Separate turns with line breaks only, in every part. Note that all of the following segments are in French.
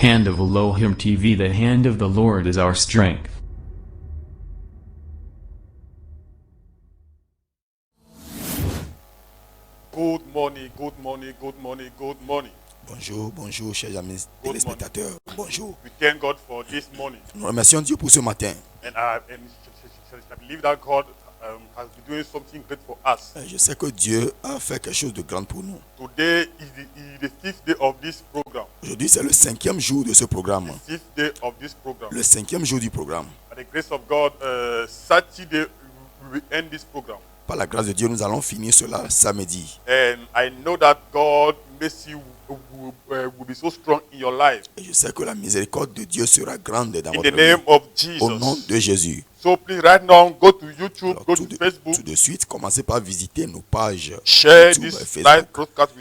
Hand of Elohim TV. The hand of the Lord is our strength.
Good morning, good morning, good morning, good morning.
Bonjour, bonjour, chers amis téléspectateurs. Bonjour.
We thank God for this morning.
Nous remercions Dieu pour ce matin.
And I believe that God has been doing something great for us.
Je sais que Dieu a fait quelque chose de grand pour nous.
Today is the fifth day of this program.
Aujourd'hui, c'est le 5e jour de ce programme.
The fifth day of this program.
Le 5e jour du programme.
By the grace of God, Saturday we will end this program.
Par la grâce de Dieu, nous allons finir cela samedi.
And I know that God's mercy will be so strong in your life.
Et je sais que la miséricorde de Dieu sera grande dans
In
votre
the name
vie.
of Jesus.
Au nom de Jésus.
So please right now go to YouTube,
Alors,
go to Facebook.
tout de suite, commencez par visiter nos pages
Share
YouTube et
this live
Facebook
broadcast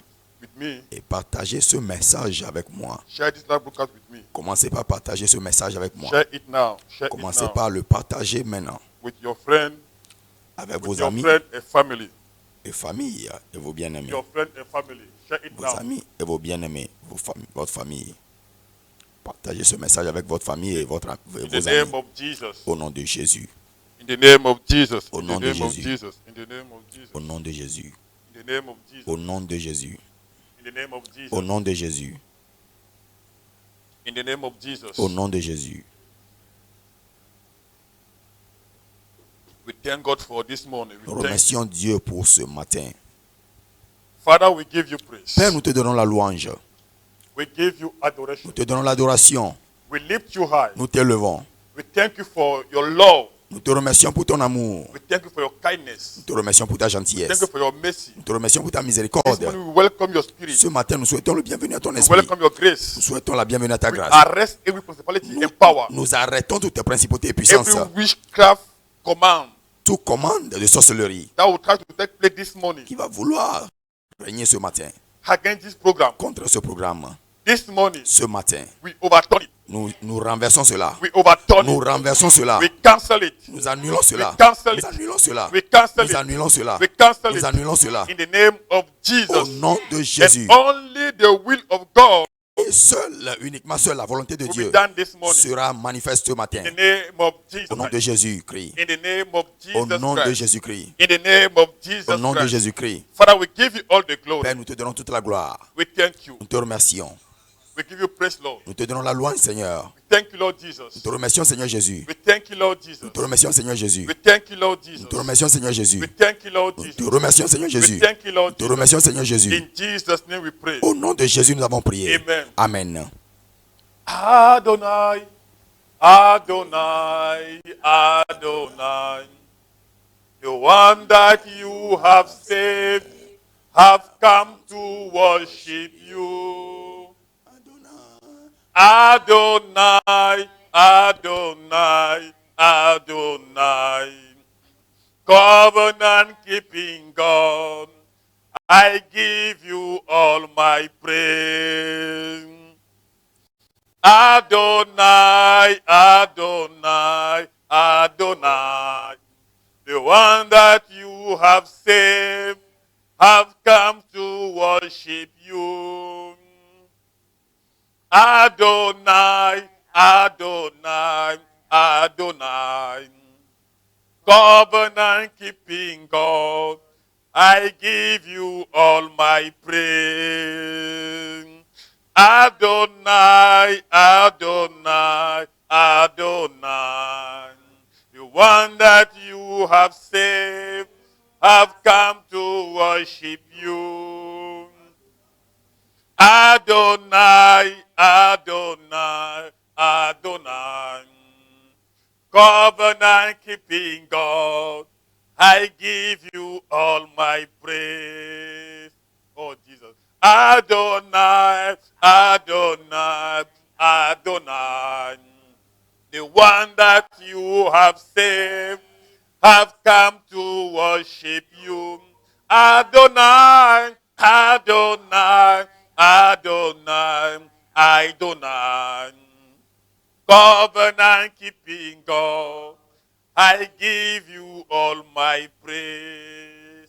with me.
et partagez ce message avec moi.
Share this live broadcast with me.
Commencez par partager ce message avec moi.
Share it now. Share
Commencez
it now
par le partager maintenant
with your friend,
avec
with
vos
your
amis
friend and family.
et famille et vos bien-aimés.
Your friend and family. Share it
Vos
now.
amis et vos bien-aimés, votre famille. Partagez ce message avec votre famille et
In
vos
the
amis.
name of Jesus.
Au nom de Jésus.
In the name of Jesus.
Au
In
nom
the
de
name of
Jésus.
Jesus. In the name of Jesus.
Au nom de Jésus.
In the name of Jesus.
Au nom de Jésus.
In the name of Jesus.
Au nom de Jésus.
In the name of Jesus.
Au nom de Jésus.
We thank God for this morning.
Nous
We thank
remercions Dieu pour ce matin.
Father, we give you praise.
Père, nous te donnons la louange.
We give you adoration.
Nous te donnons l'adoration.
We lift you high.
Nous t'élevons.
We thank you for your love.
Nous te remercions pour ton amour.
We thank you for your kindness.
Nous te remercions pour ta
We thank
gentillesse.
you for your mercy.
Nous te remercions pour ta
This
miséricorde.
morning we welcome your spirit.
Ce matin, nous souhaitons le bienvenu à ton
We
esprit.
welcome your grace.
Nous souhaitons la bienvenue à ta
We
grâce.
arrest every principality and power.
Nous arrêtons toutes tes principautés et puissances.
Every witchcraft command
Tout commande de sorcellerie
that will try to take place this morning
qui va vouloir régner ce matin
against this program.
contre ce programme.
This morning,
Ce matin,
we overturn it.
nous renversons cela.
We overturn
Nous
it.
renversons cela.
We cancel it.
Nous annulons cela.
We cancel
Nous
it.
annulons cela.
We cancel
Nous
it.
annulons cela.
We cancel
Nous
it.
annulons cela.
In the name of
Au
Jesus.
nom de Jésus.
And only the will of God
Et uniquement seule la volonté de
will be
Dieu
done this morning.
sera manifeste ce matin.
In the name of Jesus
Au nom de
Christ.
Jésus-Christ.
In the name of
Au
Jesus
nom de
Christ.
Jésus-Christ.
In the name of Jesus
Au nom de
Christ.
Jésus-Christ.
Father, we give you all the glory.
Père, nous te donnons toute la gloire.
We thank you.
Nous te remercions.
We give you praise, Lord.
Nous te donnons la louange, Seigneur.
We thank you, Lord Jesus.
Nous te remercions, Seigneur Jésus.
We thank you, Lord Jesus.
Nous te remercions, Seigneur Jésus.
We thank you, Lord Jesus.
Nous te remercions, Seigneur Jésus.
We thank you, Lord
Nous te
Jesus.
remercions, Seigneur
We
Jésus.
thank you, Lord
Nous te
Jesus.
remercions, Seigneur Jésus.
In Jesus' name we pray.
Au nom de Jésus, nous avons prié.
Amen.
Amen.
Adonai, Adonai, Adonai, the one that you have saved, have come to worship you. Adonai, Adonai, Adonai, covenant keeping God, I give you all my praise. Adonai, Adonai, Adonai, the one that you have saved, have come to worship you. Adonai, Adonai, Adonai, covenant keeping God, I give you all my praise. Adonai, Adonai, Adonai, the one that you have saved, have come to worship you. Adonai, Adonai, Adonai, covenant keeping God, I give you all my praise. Oh, Jesus. Adonai, Adonai, Adonai, the one that you have saved, have come to worship you. Adonai, Adonai, Adonai, Adonai, covenant keeping God, I give you all my praise.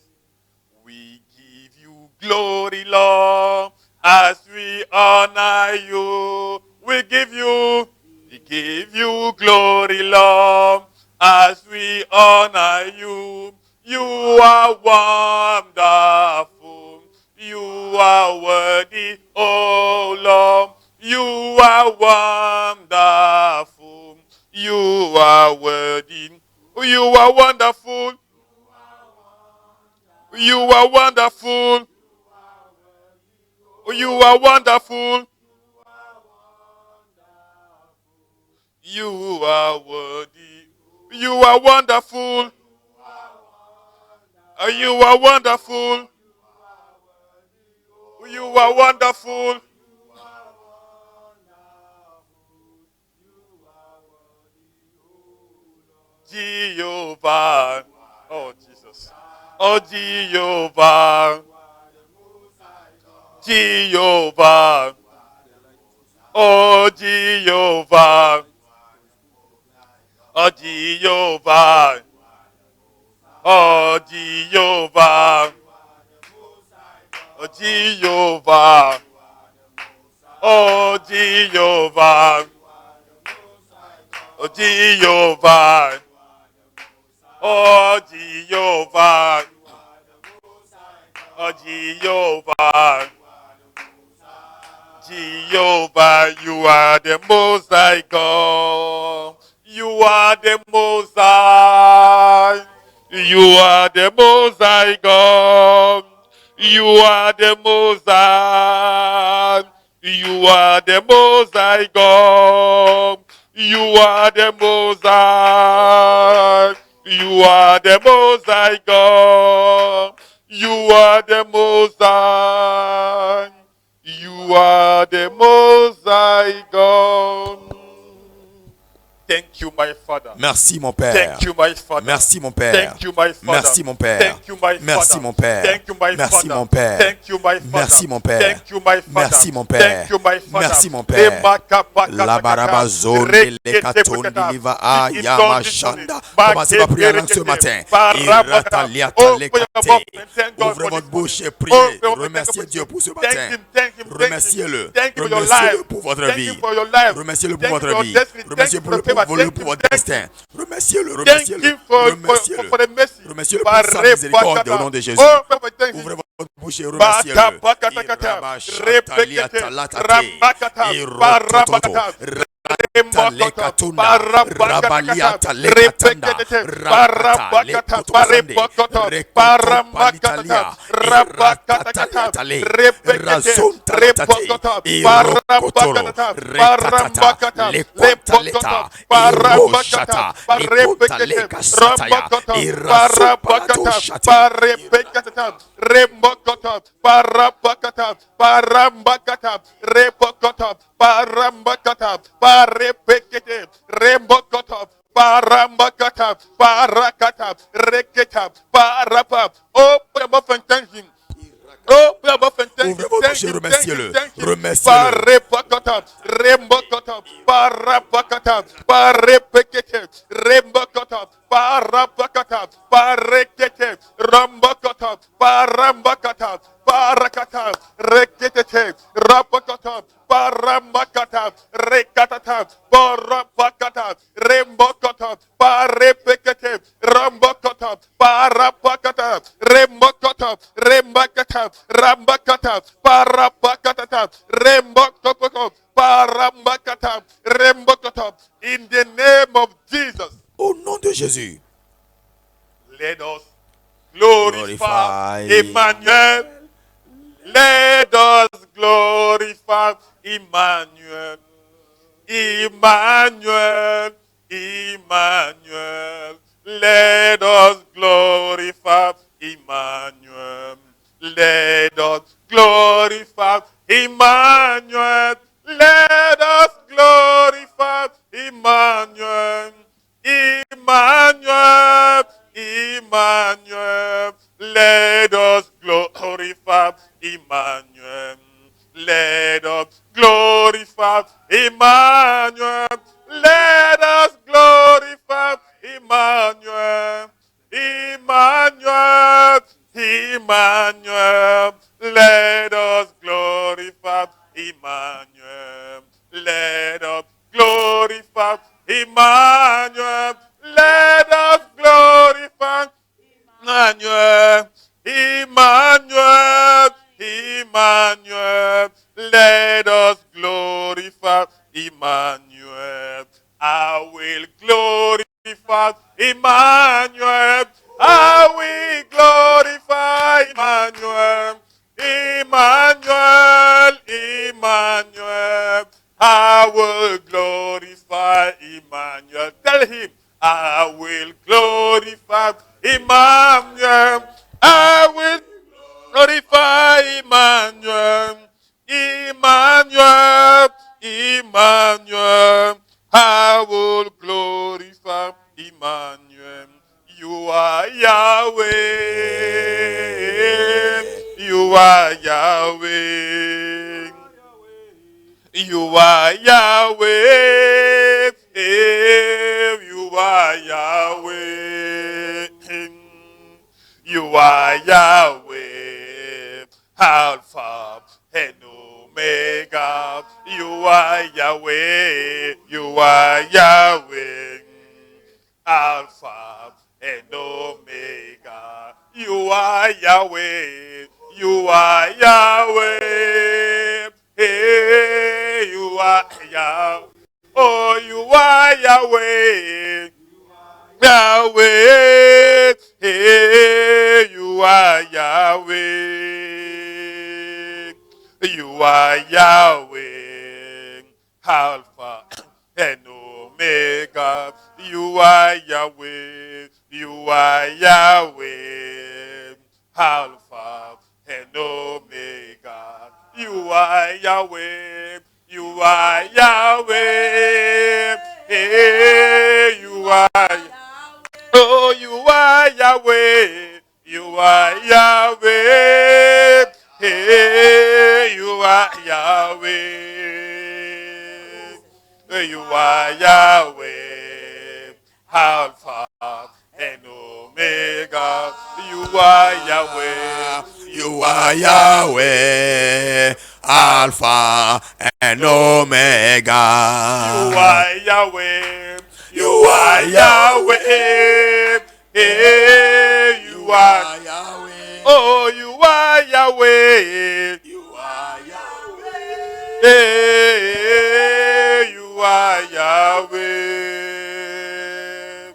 We give you glory, Lord, as we honor you. We give wonderful. You are worthy, oh Lord. You are wonderful. You are worthy. You are wonderful. You are wonderful. You are wonderful. You are worthy. You are wonderful. You are wonderful. You are wonderful. Jehovah. Oh, Jesus. Oh, Jehovah. Jehovah. Oh, Jehovah. Oh, Jehovah. Oh, Jehovah. Oh, Jehovah. Oh, Jehovah. Oh, Jehovah. Oh, Jehovah. Oh, Jehovah. Jehovah, you are the most high God. You are the most high. You are the most high God. You are the most high. You are the most high God. You are the most high. You are the most high God. You are the most high. You are the most high God. Thank you, my Father.
Merci mon Père.
Thank you, my Father.
Merci mon Père.
Thank you, my Father.
Merci mon Père.
Thank you, my
Merci
Father.
mon Père.
Thank you, my
Merci
Father.
mon Père.
Thank you, my Father.
Merci mon Père.
Thank you, my Father.
Merci mon Père.
Thank you, my Father.
Merci mon Père. La barabazone le katondi liva ayama shanda. Commencez par prier langue ce matin. Ouvrez votre bouche et priez. Remerciez Dieu pour ce matin. Remerciez-le. Remerciez-le pour votre vie. Remerciez-le pour votre vie. Remerciez-le pour votre destin. Remerciez-le. Remerciez-le. Remerciez-le. Remerciez-le pour sa miséricorde au nom de Jésus. Ouvrez votre bouche et remerciez-le. Talekatunda, Rabaliata, Lekatanda, Rabata, Lekotosande, Rekotopalitalia, Rakataliatale, Razontalatati, Irokotoro, Rekatata, Lekotaleta, Iroshata, Lekotaleka Sataya, Irasopalatoshati,
Rembokota, Parapakata, Parambakata, Repokota, Parambakata, Parepekete, Rembokota, Parambakata, Parakata, Reketa, Parapa. Open your mouth and thank him. Open your mouth and thank him.
Remerciez-le. Remerciez-le.
Parepakata, Rembokota, Parapakata, Parepekete, Rembokota, Parapakata, Parekete, Rambakata, Parambakata, Parakata, Rekete, Rapakata, Paramakata, Rekatata, Parapakata, Rembokata, Parepekete, Rambakata, Parapakata, Rembokata, Rembakata, Rambakata, Parapakata, Rembokata, Paramakata, Rembokata, in the name of Jesus.
Au nom de Jésus.
Let us glorify Emmanuel. Let us glorify Emmanuel. Emmanuel. Emmanuel. Let us glorify Emmanuel. Let us glorify Emmanuel. Let us glorify Emmanuel. Emmanuel. Emmanuel. Let us glorify Emmanuel. Let us glorify Emmanuel. Let us glorify Emmanuel. Emmanuel. Emmanuel. Let us glorify Emmanuel. Let us glorify Emmanuel. Let us glorify Emmanuel, Emmanuel, Emmanuel, let us glorify Emmanuel. I will glorify Emmanuel. I will glorify Emmanuel. Emmanuel, Emmanuel. I will glorify Emmanuel. Tell him, I will glorify Emmanuel. I will glorify Emmanuel. Emmanuel, Emmanuel. I will glorify Emmanuel. You are Yahweh. You are Yahweh. You are Yahweh. You are Yahweh. You are Yahweh. Alpha and Omega. You are Yahweh. You are Yahweh. Alpha and Omega. You are Yahweh. You are Yahweh. Hey, you are Yahweh. Oh, you are Yahweh. Yahweh. Hey, you are Yahweh. You are Yahweh. Alpha and Omega. You are Yahweh. You are Yahweh. Alpha and Omega. You are Yahweh. You are Yahweh. Hey, you are. Oh, you are Yahweh. You are Yahweh. Hey, you are Yahweh. You are Yahweh. Alpha and Omega. You are Yahweh.
You are Yahweh, Alpha and Omega.
You are Yahweh. You are Yahweh. Hey, you are
Yahweh.
Oh, you are Yahweh.
You are Yahweh.
Hey, you are Yahweh.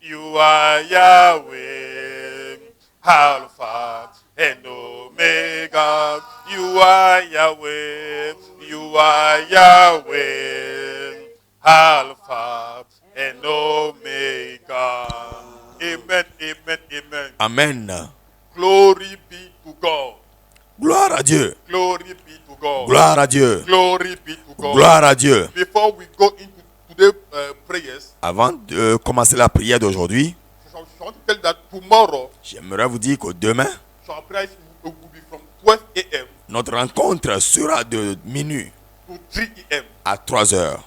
You are Yahweh. Alpha and Omega. You are Yahweh. You are Yahweh. Alpha and Omega. Amen, amen, amen.
Amen.
Glory be to God.
Gloire à Dieu.
Glory be to God.
Gloire à Dieu.
Glory be to God.
Gloire à Dieu.
Before we go into today's prayers,
Avant de commencer la prière d'aujourd'hui,
I want to tell you that tomorrow,
j'aimerais vous dire que demain,
our prayers will be from 12 a.m.
notre rencontre sera de minuit
to 3 a.m.
à 3 heures.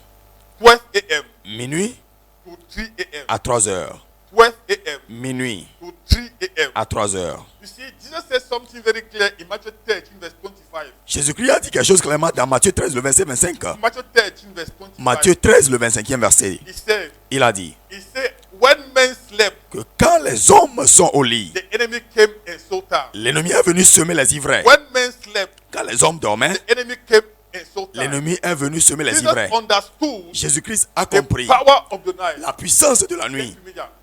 12 a.m.
Minuit
to 3 a.m.
à 3 heures.
12 a.m.
Minuit
to 3 a.m.
à 3 heures.
You see, Jesus said something very clear in Matthew 13, verse 25.
Jésus-Christ a dit quelque chose clairement dans Matthieu 13, le verset 25.
Matthew 13, verse 25.
Matthieu 13, le 25e verset.
He said,
Il a dit
when men slept,
que quand les hommes sont au lit,
the enemy came and sowed tares.
l'ennemi est venu semer les ivraies.
When men slept,
Quand les hommes dormaient,
the enemy came and sowed tares.
l'ennemi est venu semer les
Jesus
ivraies.
understood
Jésus-Christ a
the
compris
power of the night.
la puissance de la nuit.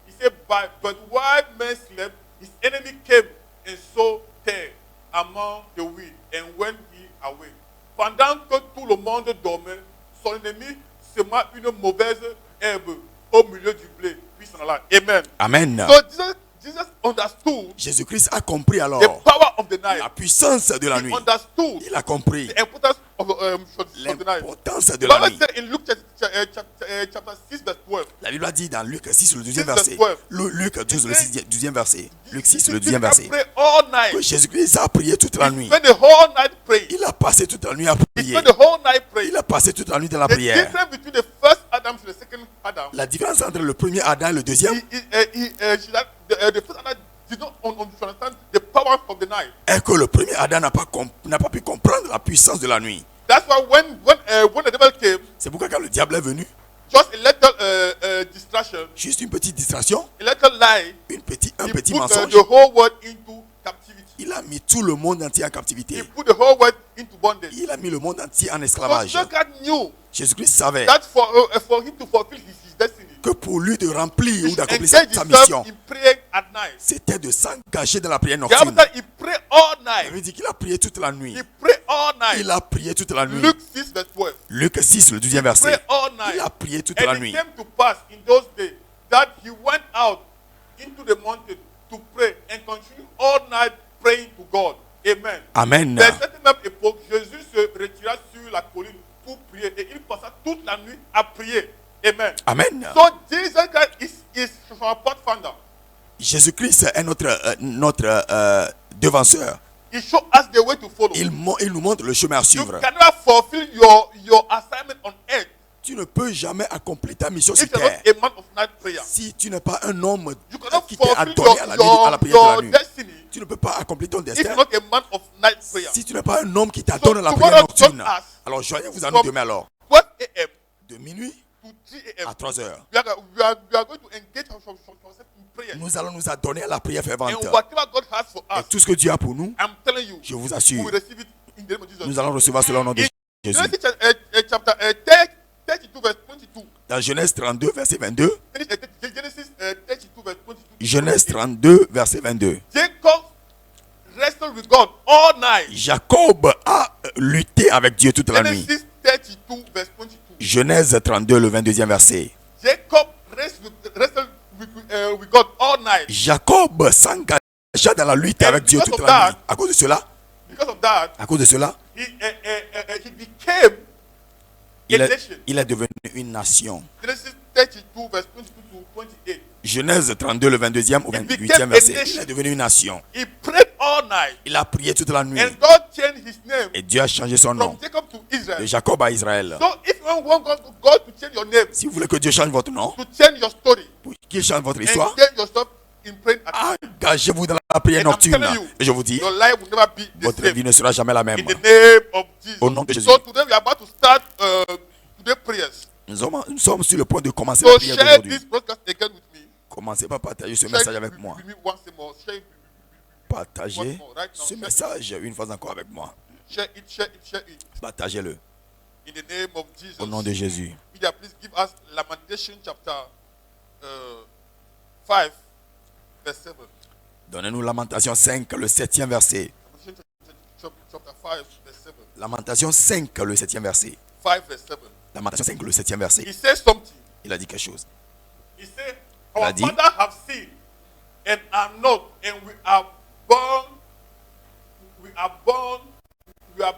He said, but while men slept, his enemy came and sowed tares among the wheat and went he away. Pendant que tout le monde dormait, son ennemi sema une mauvaise herbe au milieu du blé, puis s'en alla. Amen.
Amen.
So Jesus understood
Jésus-Christ a compris alors
the power of the night.
la puissance de la
He
nuit.
understood
Il a compris
the importance of the night.
l'importance de
The
la
Bible
nuit.
said in Luke chapter 6, verse 12.
La Bible a dit dans Luc 6, le 12e
6,
verset.
verse
Luc 12, le 12e verset. Luc 6, le
Jesus
12e verset.
prayed all
Que
night.
Jésus-Christ a prié toute la
He
nuit.
spent the whole night praying.
Il a passé toute la nuit à
He
prier.
spent the whole night praying.
Il a passé toute la nuit dans la
The
prière.
difference between the first Adam and the second Adam.
La différence entre le premier Adam et le deuxième
The first Adam did not understand the power of the night.
est que le premier Adam n'a pas pu comprendre la puissance de la nuit.
That's why when the devil came,
C'est pourquoi quand le diable est venu,
just a little distraction,
juste une petite distraction,
a little lie,
un petit
he put
mensonge,
the whole world into captivity.
il a mis tout le monde entier en
He
captivité.
put the whole world into bondage.
Il a mis le monde entier en
So
esclavage.
Jesus knew
Jésus-Christ savait
that for him to fulfill his destiny,
que pour lui de remplir
he
ou
should
d'accomplir
engage
sa
himself
mission,
in prayer at night.
c'était de s'engager dans la prière
The Bible
nocturne.
said he prayed all
Ça
night.
veut dire qu'il a prié toute la nuit.
He prayed all night.
Il a prié toute la nuit.
Luke 6 verse 12.
Luc 6, le 12e
He
verset.
prayed all night.
Il a prié toute la
And it
nuit.
came to pass in those days that he went out into the mountain to pray and continued all night praying to God. Amen.
Amen.
Mais à cette même époque, Jésus se retira sur la colline pour prier et il passa toute la nuit à prier. Amen.
Amen.
So Jesus Christ is our pathfinder.
Jésus-Christ est notre devanceur.
He showed us the way to follow.
Il nous montre le chemin à
You
suivre.
cannot fulfill your assignment on earth
Tu ne peux jamais accomplir ta mission sur
if you're
terre
not a man of night prayer.
si tu n'es pas un homme
You cannot
qui t'est
fulfill
adonné à la prière de la nuit.
destiny
Tu ne peux pas accomplir ton
if
destin
you're not a man of night prayer.
si tu n'es pas un homme qui t'adonne à la
tomorrow,
prière nocturne.
join us
Alors joignez-vous à nous
from
demain alors.
12 a.m.
De minuit
to 3 a.m.
à 3 heures.
We are going to engage ourselves in prayer.
Nous allons nous adonner à la prière fervente.
And whatever God has for
Et
us,
tout ce que Dieu a pour nous,
I'm telling you,
je vous
we
assure,
will receive it in the name of Jesus.
nous allons recevoir cela au nom de
In
Jésus.
Genesis chapter 32 verse 22.
Dans Genèse 32, verset 22.
Genesis 32 verse 22.
Genèse 32, verset 22.
Jacob wrestled with God all night.
Jacob a lutté avec Dieu toute la nuit.
Genesis 32 verse 22.
Genèse 32, le 22e verset.
Jacob wrestled with God all night.
Jacob s'engagea dans la lutte
And
avec Dieu
because
toute
of
la nuit.
that-
À cause de cela,
Because of that, he became a nation.
il est devenu une nation.
Genesis 32 verse 22 to 28.
Genèse 32, le 22e au
became
28e
a
verset.
nation.
Il est devenu une nation.
He prayed all night.
Il a prié toute la nuit.
And God changed his name
Et Dieu a changé son nom
from Jacob to
de
Israel.
Jacob à Israël.
So if you want God to change your name,
Si vous voulez que Dieu change votre nom,
to change your story,
pour qu'il change votre histoire,
engage yourself in praying at night,
engagez-vous dans la prière
And I'm
nocturne.
telling you,
Et je vous dis,
your life will never be the
votre
same.
vie ne sera jamais la même.
In the name of Jesus.
Au nom de Jésus.
So today we are about to start today's prayers.
Nous sommes sur le point de commencer
So
la prière
share
d'aujourd'hui.
this broadcast again with me.
Commencez par partager ce
Share
message
it
avec
with
moi.
me once more. Share it.
Partagez
Once more, right now,
ce
share it.
message une fois encore avec moi.
Share it. Share it. Share it.
Partagez-le
In the name of Jesus.
au nom de Jésus.
Media, please give us Lamentation chapter 5, verse 7.
Donnez-nous Lamentation 5, le 7e verset.
Lamentation chapter 5, verse 7.
Lamentation 5, le 7e verset.
5, verse 7.
Lamentation 5, le 7e verset.
He says something.
Il a dit quelque chose.
He said,
Il a
our
dit-
father have sinned and are not, and we are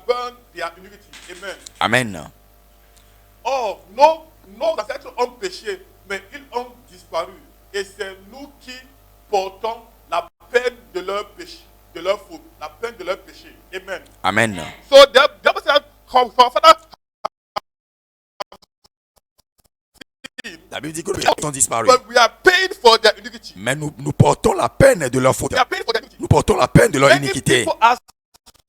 born their iniquity. Amen.
Amen.
Oh, nos ancêtres ont péché, mais ils ont disparu. Et c'est nous qui portons la peine de leur péché, de leur faute, la peine de leur péché. Amen.
Amen.
So the Bible says, our father
La Bible dit que les ont disparu.
but we are paid for their iniquity.
Mais nous portons la peine de leur faute.
We are paid for their iniquity.
Nous portons la peine de leur
Many
iniquité.
people are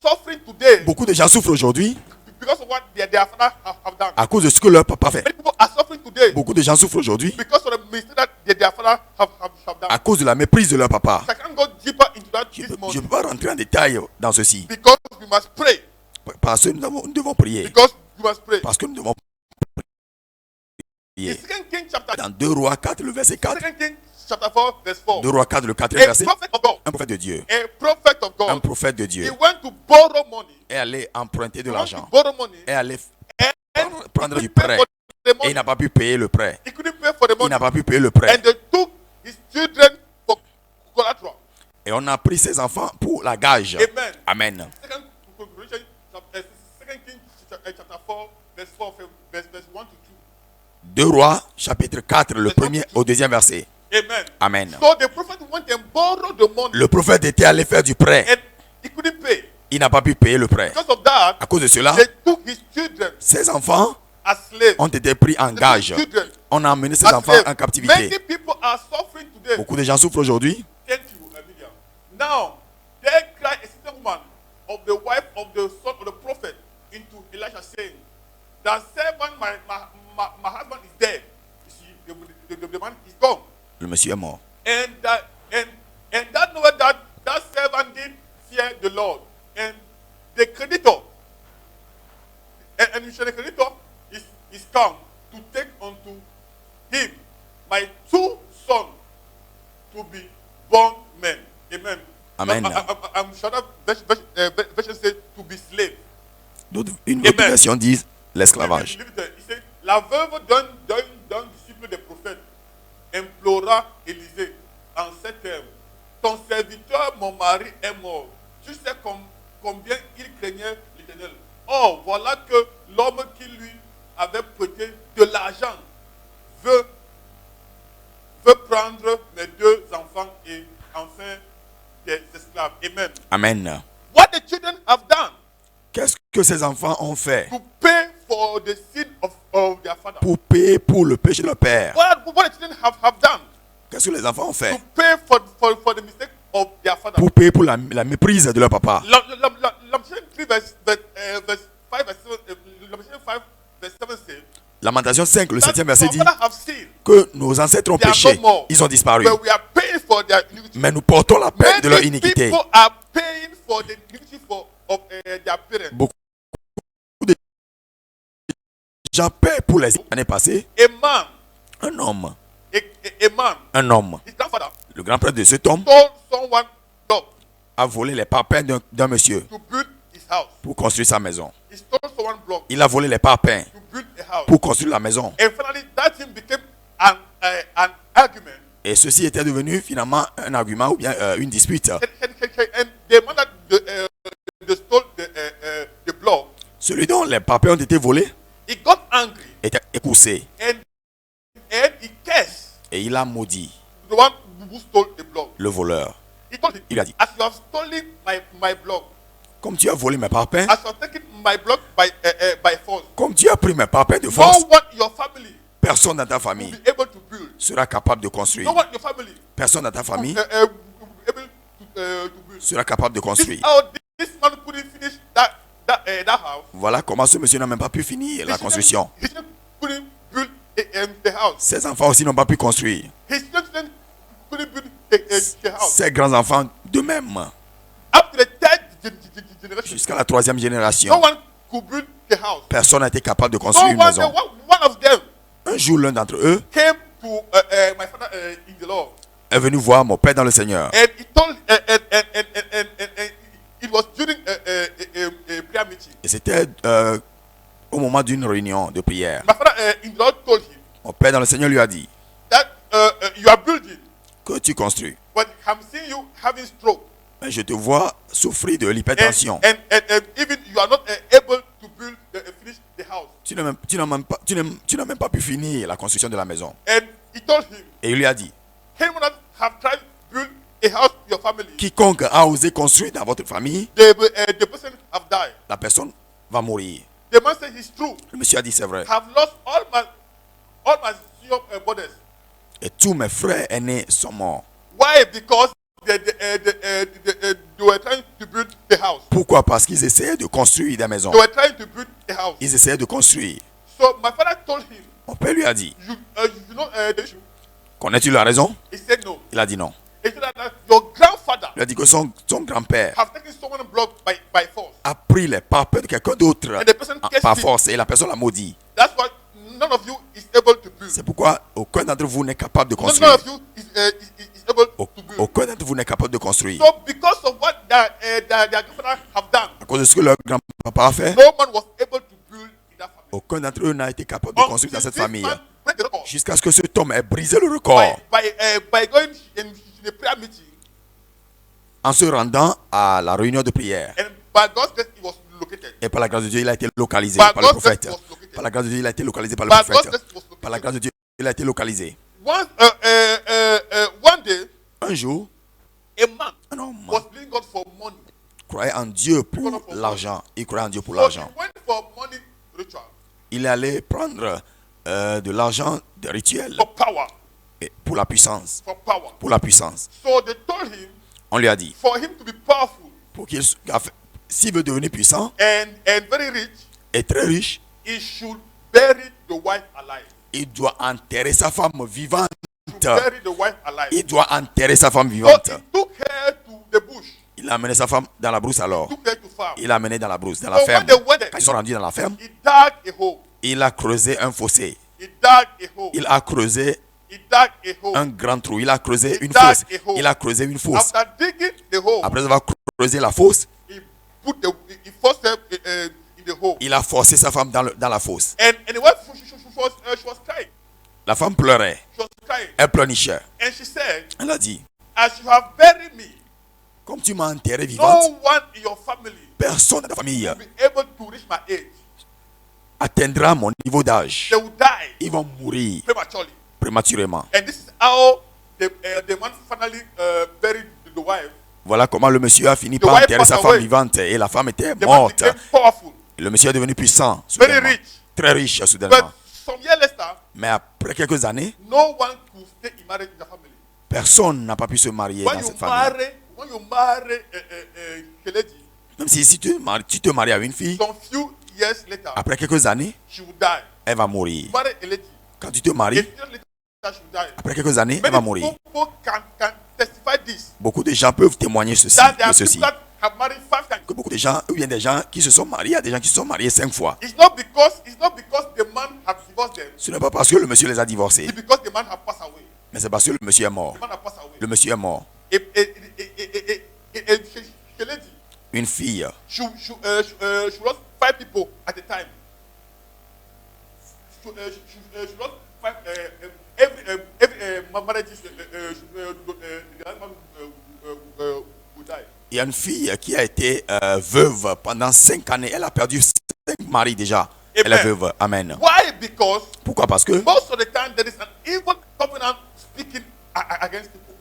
suffering today
Beaucoup de gens souffrent aujourd'hui
because of what their father have done.
à cause de ce que leur papa fait.
Many people are suffering today
Beaucoup de gens souffrent aujourd'hui
because of the mistake that their father have done.
à cause de la méprise de leur papa.
I can't go deeper into that
Je
this
ne
morning
peux pas rentrer en détail dans ceci.
because we must pray.
Parce que nous devons prier.
Because we must pray.
Parce que nous devons
In
prier.
2 Kings chapter
Dans 2 Rois 4, le verset 4.
2 Kings chapter 4, verse 4.
2 Rois 4, le 4e
A
verset.
prophet of God,
Un prophète de Dieu.
a prophet of
Un
God,
prophète de
he
Dieu
went to borrow money.
est allé emprunter de
He went to
l'argent.
borrow money.
Est allé
And
prendre
he
du
couldn't pay
prêt.
for the
Et
money.
il n'a pas pu payer le prêt.
He couldn't pay for the
Il
money.
n'a pas pu payer le prêt.
And they took his children for collateral.
Et on a pris ses enfants pour la gage.
Amen.
Amen.
Second Kings chapter 4, verse 4, verse 1 to
2 Rois, chapitre 4, le premier au deuxième verset.
2. Amen.
Amen.
So the prophet went and borrowed the money
Le prophète était allé faire du prêt.
and he couldn't pay.
Il n'a pas pu payer le prêt.
Because of that,
À cause de cela,
they took his children
ses enfants
as slaves.
ont été pris en
They took
gage.
his children
On a emmené ses
as
enfants
slaves.
en captivité.
Many people are suffering today.
Beaucoup de gens souffrent aujourd'hui.
Thank you, Emilia. Now, there cried a certain woman of the wife of the son of the prophet into Elisha, saying, "Thy servant, my husband is dead, the man is gone.
Le monsieur est mort.
And that know that servant did fear the Lord. And the creditor, and the creditor is come to take unto him my 2 sons to be born men. Amen.
Amen.
I'm sure that version says to be slave.
Une autre version dit l'esclavage.
La veuve d'un disciple des prophètes implora Élisée en ces termes: ton serviteur, mon mari, est mort. Tu sais combien il craignait l'Éternel. Or, voilà que l'homme qui lui avait prêté de l'argent veut prendre mes 2 enfants et enfin des esclaves. Amen.
Amen.
What the children have done?
Qu'est-ce que ces enfants ont fait?
To pay for the sin of their father.
Pour payer pour le péché de leur père.
What the children have done?
Qu'est-ce que les enfants ont fait?
To pay for the mistake of their father.
Pour payer pour la méprise de leur papa. Lamentation 5, le 7e verset dit que nos ancêtres ont péché, ils ont disparu. Mais nous portons la peine de leur iniquité. Beaucoup de gens paient pour les années passées. Un homme, le grand-père de cet homme, a volé les parpaings d'un monsieur pour construire sa maison. Il a volé les parpaings pour construire la maison. Et ceci était devenu finalement un argument ou bien une dispute. Celui dont les parpaings ont été volés était écoussé. Et il a maudit le voleur. Il a dit: comme tu as volé mes parpaings, comme tu as pris mes parpaings de force, personne dans ta famille sera capable de construire. Personne dans ta famille sera capable de construire. Voilà comment ce monsieur n'a même pas pu finir la construction. Ses enfants aussi n'ont pas pu construire. Ses grands-enfants de même. Jusqu'à la 3e génération, personne n'a été capable de construire une maison. Un jour, l'un d'entre eux est venu voir mon père dans le Seigneur. Et c'était au moment d'une réunion de prière. Mon père dans le Seigneur lui a dit que tu construis. Mais je te vois souffrir de l'hypertension. Tu n'as même pas pu finir la construction de la maison. Et il lui a dit: quiconque a osé construire dans votre famille, la personne va mourir. Le monsieur a dit: c'est vrai. Et tous mes frères aînés sont morts.
Why? Because they were trying to build the house.
Pourquoi? Parce qu'ils essayaient de construire des maisons.
They were trying to build the house.
Ils essayaient de construire.
So my father told him.
Mon père lui a dit:
the issue.
Connais-tu la raison?
He said no.
Il a dit non.
He said that your grandfather.
Il a dit que son grand-père
have taken someone block by force.
A pris les parpaings de quelqu'un d'autre par force et la personne l'a maudit.
That's why none of you is able to build.
C'est pourquoi aucun d'entre vous n'est capable de construire.
None of you is able to build.
Aucun d'entre vous n'est capable de construire.
So because of what their grandfather have done,
à cause de ce que leur grand-papa a fait,
no man was able to build in that family.
Aucun d'entre eux n'a été capable de construire dans cette famille. Jusqu'à ce que cet homme ait brisé le record.
By going in a prayer meeting.
En se rendant à la réunion de prière.
And by God's grace, he was located.
Et par la grâce de Dieu, il a été localisé par le prophète. Par la grâce de Dieu, il a été localisé par le prophète. Par la grâce de Dieu, il a été localisé.
One day,
un jour,
un homme was believing God for money.
Croyait en Dieu pour l'argent. Il croyait en Dieu pour l'argent. Il allait prendre de l'argent de rituel. Et pour la puissance. Pour la puissance.
So they told him,
on lui a dit,
for him to be powerful,
pour qu'il, s'il veut devenir puissant
and very rich,
et très riche,
he should bury the wife alive.
Il doit enterrer sa femme vivante.
bury the wife alive.
Il doit enterrer sa femme
So
vivante.
he took her to the bush.
Il a amené sa femme dans la brousse alors.
Took her to farm.
Il l'a amené dans la brousse, dans la
So
ferme.
when they went there,
Quand ils sont rendus dans la ferme,
he dug a hole.
il a creusé un fossé.
He dug a hole.
Il a creusé
He dug a hole.
un grand trou. Il a creusé une
dug
fosse.
a hole.
Il a creusé une fosse.
After digging the hole,
Après avoir creusé la fosse,
he forced her in the hole.
il a forcé sa femme dans la fosse.
And the wife, she was crying.
La femme pleurait.
She was crying.
Elle pleurnichait.
And she said,
Elle a dit,
as you have buried me,
comme tu m'as enterré vivante,
no one in your family
personne de ta famille
will be able to reach my age.
atteindra mon niveau d'âge.
They will die
Ils vont mourir
prematurely.
prématurément.
And this is how the man finally buried the wife.
Voilà comment le monsieur a fini
The
par
wife
enterrer sa
passed
femme
away.
vivante et la femme était
The man
morte.
became powerful,
Le monsieur est devenu puissant,
very
soudainement.
rich.
Très riche,
But
soudainement.
some years later,
Mais après quelques années,
no one could stay in marriage in the family.
personne n'a pas pu se marier
When
dans
you
cette famille.
marry a lady,
Même si tu te maries à une fille,
some few years later,
après quelques années,
she will die.
elle va mourir.
Marry a lady,
Quand tu te
a
maries,
year later she will die.
après quelques années, elle va
Many
mourir.
people can testify this.
Beaucoup de gens peuvent témoigner ceci,
That there
de
are
ceci.
people that have married 5 times.
Que beaucoup de gens, ou bien des gens qui se sont mariés, il y a des gens qui se sont mariés 5 fois.
It's not because the man have divorced them.
Ce n'est pas parce que le monsieur les a divorcés,
It's because the man have passed away.
mais c'est parce que le monsieur est mort.
The man have passed away.
Le monsieur est mort.
A lady,
Une fille,
she lost 5 people at a time. She lost 5 every marriages. The husband will die.
il y a une fille qui a été veuve pendant 5 années. Elle a perdu 5 maris déjà. Elle est
Amen.
veuve. Amen.
Why? Because
Pourquoi? Parce que
most of the time there is an evil covenant speaking against people.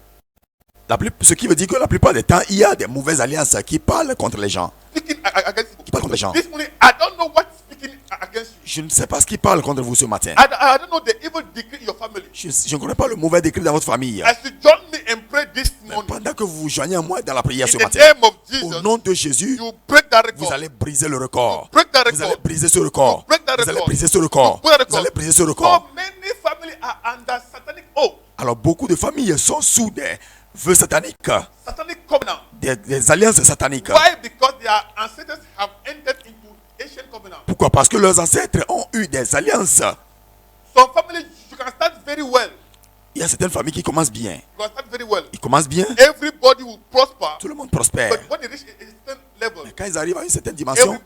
ce qui veut dire que la plupart des temps, il y a des mauvaises alliances qui parlent contre les gens.
Speaking against people.
Qui parlent contre les gens.
This morning, I don't know what's speaking against you.
Je ne sais pas ce qui parle contre vous ce matin.
I don't know the evil decree in your family.
Je ne connais pas le mauvais décret dans votre famille.
As you join me and pray this
Mais
morning,
pendant que vous vous joignez à moi dans la prière ce
in the
matin,
name of
au
Jesus,
nom de Jésus,
you break that
vous
record.
allez briser le record.
Break that
Vous allez
record.
briser ce record.
Break that
Vous allez
record.
briser ce record.
Break that
Vous allez
record.
briser ce record.
So many families are under satanic oath,
Alors beaucoup de familles sont sous des vœux sataniques,
satanic covenant.
des alliances sataniques.
Why? Because their ancestors have entered into ancient covenant.
Pourquoi? Parce que leurs ancêtres ont eu des alliances.
Some families, you can start very well.
Il y a certaines familles qui commencent bien.
You can start very well.
Ils commencent bien,
Everybody will prosper.
tout le monde prospère.
But when they reach a certain level,
Mais quand ils arrivent à une certaine dimension,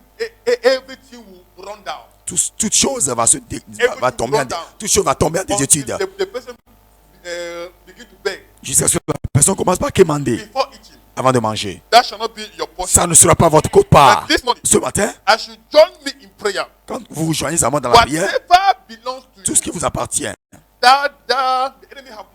everything will run down.
toute chose va tomber, toute chose va tomber en désuétude.
The person begin to beg
Jusqu'à ce que la personne commence par quémander
before eating.
avant de manger.
That shall not be your portion.
Ça ne sera pas votre quote-part.
But this morning,
Ce matin,
as you join me in prayer,
quand vous vous joignez à moi dans la prière,
whatever belongs to
tout
you,
ce qui vous appartient,
that the enemy have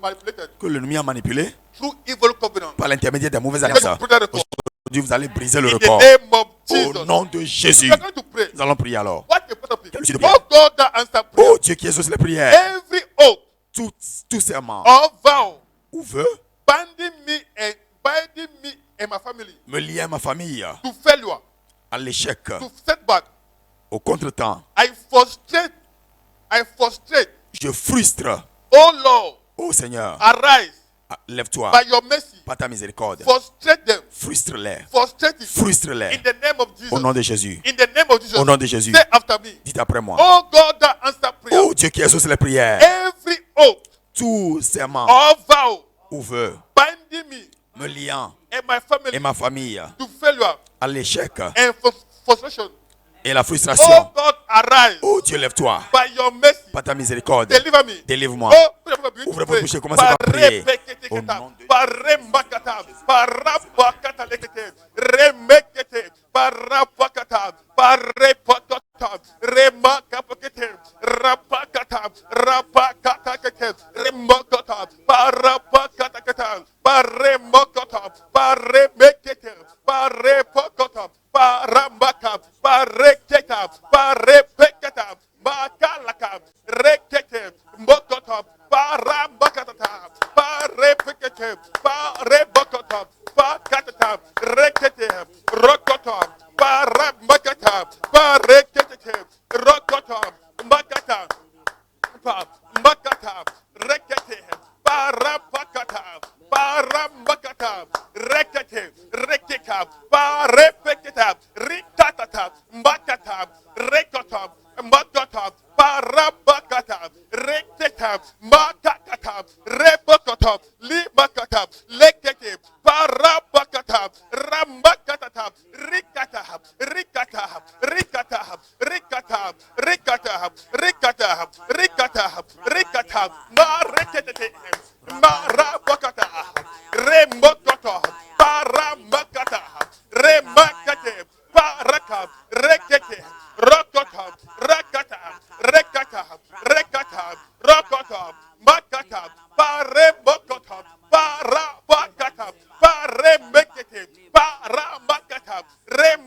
manipulated
que l'ennemi a manipulé
through evil covenant,
par l'intermédiaire des mauvaises
you
alliances,
break that record.
aujourd'hui vous allez briser le
In the
record.
name of
Au
Jesus,
nom de Jésus,
we are going to pray.
nous allons prier alors.
What a part of it.
Quel sujet de
Oh God, that answer prayer.
Oh Dieu qui exauce les prières,
Every oath
tout serment
or vow
ou vœu
binding me and my family
me lier à ma famille,
to failure,
à l'échec,
to setback,
au contretemps,
I frustrate.
je frustre.
Oh Lord,
Oh Seigneur,
arise
lève-toi
by your mercy.
par ta miséricorde.
Frustrate them.
Frustre-les.
Frustrate it.
Frustre-les.
In the name of Jesus.
Au nom de Jésus.
In the name of Jesus.
Au nom de Jésus.
Say after me.
Dites après moi.
Oh God, that answer prayer.
Oh Dieu qui exauce les prières.
Every oath
Tout serment
or vow
ou vœu
binding me
me liant
and my family
et ma famille
to failure
à l'échec
and frustration.
et la
Oh
frustration.
God, arise
Oh Dieu, lève-toi
by your mercy.
par ta miséricorde.
Deliver me.
Délivre-moi.
Oh,
Ouvrez votre bouche et commencez par prier. Au nom de
Rock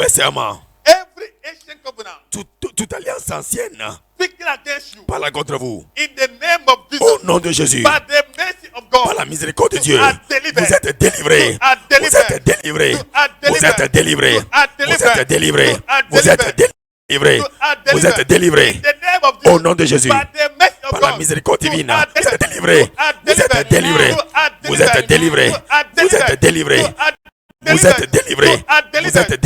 mauvais serment,
every ancient covenant
toute alliance ancienne
speaking against you,
parle contre vous.
in the name of Jesus,
Au nom de Jésus,
by the mercy of God,
par la miséricorde de Dieu,
you are delivered.
vous êtes délivrés.
You are
Vous
delivered.
êtes délivrés.
You are
Vous
delivered.
êtes délivrés.
You are
Vous
delivered.
êtes délivrés.
You are
Vous êtes
delivered.
délivrés.
You are
Vous
delivered.
êtes délivrés.
In the name of
Au
Jesus,
nom de Jésus,
by the mercy of
par la
God,
miséricorde
you
divine,
are
vous êtes
delivered.
délivrés.
You are
Vous êtes
delivered.
délivrés.
You are
Vous êtes délivrés.
You are
Vous êtes délivrés.
You are
Vous êtes délivrés.
You are
Vous êtes
delivered.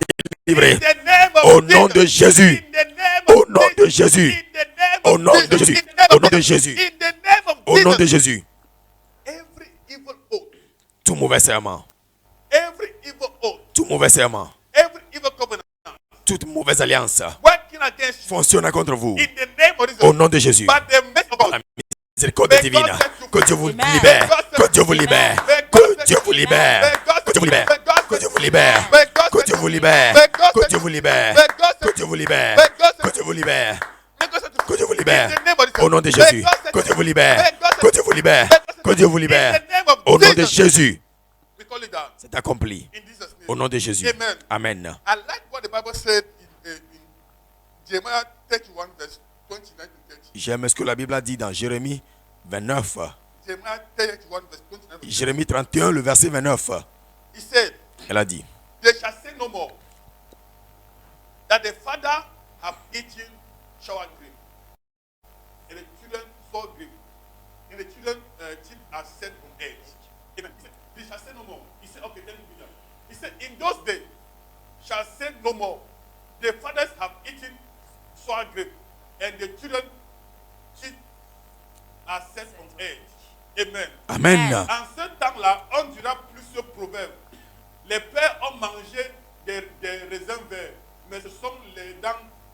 délivrés.
In the name of
Au nom de
Jesus.
Jésus.
In the name
Au
of
nom de
Jesus.
Jésus.
In the name
Au
of
nom de
Jesus.
Jésus.
In the name
Au
of
nom de
Jesus.
Jésus.
In the name of
Au nom de
Jesus.
Jésus.
Every evil oath,
Tout mauvais serment,
every evil oath,
tout mauvais serment,
every evil covenant
toute mauvaise alliance
working against you,
fonctionne contre vous.
in the name of Jesus,
Au nom de Jésus.
by the mercy of God,
Miséricorde
May
divine.
God set you
Que
free.
Dieu vous
Amen.
libère.
May God set
Que Dieu
you
vous
free.
libère.
May God
Que
set
Dieu
you
vous
free.
libère.
May God
Que Dieu vous
set you
libère.
free. May God
Que
set
Dieu
you
vous
free.
libère.
May God
Que
set
Dieu
you
vous
free.
libère.
May God
Que
set
Dieu
you
vous
free.
libère.
May God set
Que
you
Dieu vous
free.
libère.
May God set
Que
you
Dieu vous
free.
libère.
May God set you
Que
free.
Dieu vous libère.
In the name of Jesus.
Au nom de
May
Jésus.
God set
Que
you
Dieu vous
free.
libère.
May God set
Que
you
Dieu vous
free.
libère.
May God set
Que
you
Dieu vous
free.
libère.
In the name of
Au nom de
Jesus.
Jésus.
We call it down.
C'est accompli.
In Jesus' name.
Au nom de Jésus.
Amen.
Amen.
I like what the Bible said in Jeremiah 31 verse 29 to 30.
J'aime ce que la Bible a dit dans Jérémie 29.
Jeremiah 31 verse 29 to 30.
Jérémie 31, le verset 29.
He said,
Elle a dit,
they shall say no more that the father have eaten sour grape, and the children sour grape, and the children teeth are set on edge. Amen. He said, they shall say no more. He said, okay, let me do that. He said, in those days shall say no more. The fathers have eaten sour grape, and the children teeth are set on edge. Amen.
Amen.
En ce temps-là, on dira plus ce proverbe. Les pères ont mangé des raisins verts, mais ce sont les dents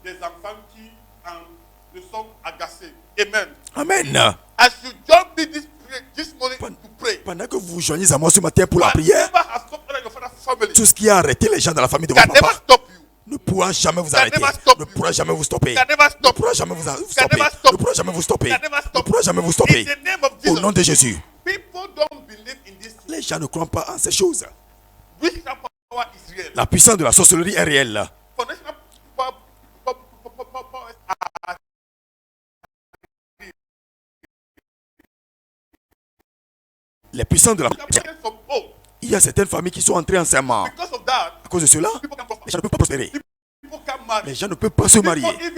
des enfants qui en sont agacés. Amen.
Amen.
As you join me this morning to pray,
Pendant que vous vous joignez à moi ce matin pour la prière,
whatever has stopped your father's family
tout ce qui a arrêté les gens dans la famille de
can
votre
never
papa
stop you.
ne pourra jamais vous
Can
arrêter,
never stop
ne
you.
pourra jamais vous stopper,
Can never
ne
stop
pourra
you.
jamais vous
Can
stopper,
never stop
ne pourra jamais vous stopper,
Can never
ne
stop
pourra jamais vous
In
stopper.
the name of
Au
Jesus,
nom de Jésus,
people don't believe in this thing.
les gens ne croient pas en ces choses.
Witchcraft power is real.
La puissance de la sorcellerie est réelle.
Foundational powers are
Les puissances de la...
some old.
Il y a certaines familles qui sont entrées en serment.
Because of that,
À cause de cela,
people can prosper.
les gens ne peuvent pas prospérer.
People can marry.
Les gens ne peuvent pas se marier.
People even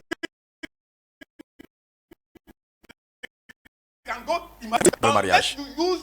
can go imagine
Dans le mariage.
unless you use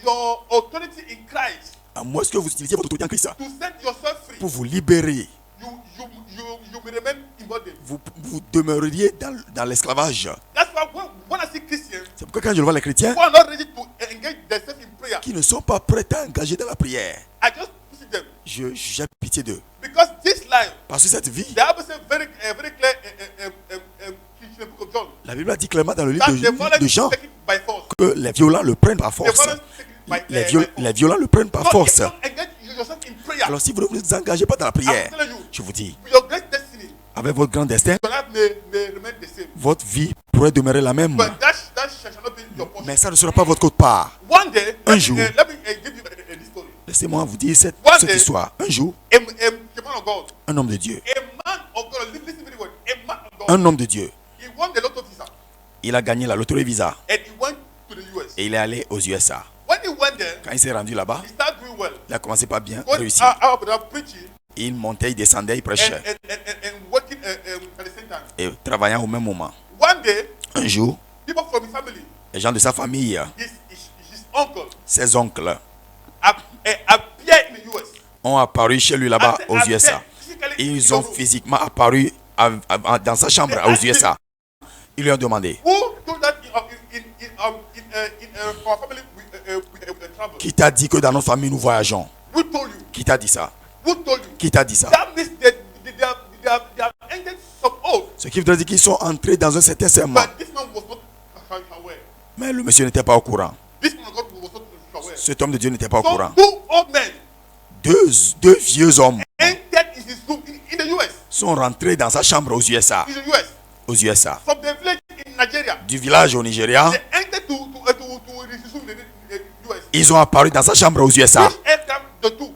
your authority in Christ
À moins que vous utilisiez votre autorité en Christ
to set yourself free.
pour vous libérer,
You may remain in body.
vous demeureriez dans l'esclavage.
That's why when I see Christians
C'est pourquoi quand je vois les chrétiens
who are not ready to engage themselves in prayer,
qui ne sont pas prêts à engager dans la prière,
I just pity them
j'ai pitié d'eux.
because this life,
Parce que cette vie,
the Bible says very clear in the book of John
la Bible a dit clairement dans le livre
that the violent
de Jean
take it by force.
que les violents le prennent par
The
force.
violent take it by force.
Les violents le prennent par
So
force.
if you don't engage yourself in prayer,
Alors si vous ne vous engagez pas dans la prière,
I'm telling you,
je vous dis,
your great destiny,
avec votre grand destin,
your life may remain the same.
votre vie pourrait demeurer la même.
But that shall not be your portion.
Mais ça ne sera pas votre quote-part.
One day,
Un
let
jour.
me give you this story.
Laissez-moi vous dire cette
One day.
histoire. Un jour,
A man of God,
un homme de Dieu,
a man of God, listen very well. A man of God,
un homme de Dieu,
he won the lotto visa
il a gagné la loterie Visa
and he went to the US.
et il est allé aux USA.
When he went there,
Quand il s'est rendu là-bas,
he started doing well.
il a commencé par bien
Going
réussir.
out of preaching
Il montait, il descendait, il
and,
prêchait
and working at the same time.
et travaillant au même moment.
One day,
Un jour,
people from his family,
les gens de sa famille,
his uncle,
ses oncles,
appeared in the US.
ont apparu chez lui là-bas
Appeared
aux USA.
physically
Et
in
ils
the
ont
room.
physiquement apparu dans sa chambre aux USA. Ils lui ont demandé,
Who told that in our family we travel?
qui t'a dit que dans notre famille nous voyageons?
Who told you?
Qui t'a dit ça?
Who told you?
Qui t'a dit ça?
That means they have ended some oath,
Ce qui voudrait dire qu'ils sont entrés dans un certain serment.
but this man was not aware.
Mais le monsieur n'était pas au courant.
This man of God was not aware.
Cet homme de Dieu n'était pas au
So
courant.
two old men
Deux vieux hommes
entered in his room in the US.
sont rentrés dans sa chambre aux USA.
In the US.
Aux USA.
From the village in Nigeria.
Du village au Nigeria,
They entered to his room in the US.
ils ont apparu dans sa chambre aux USA.
Which aircraft the two?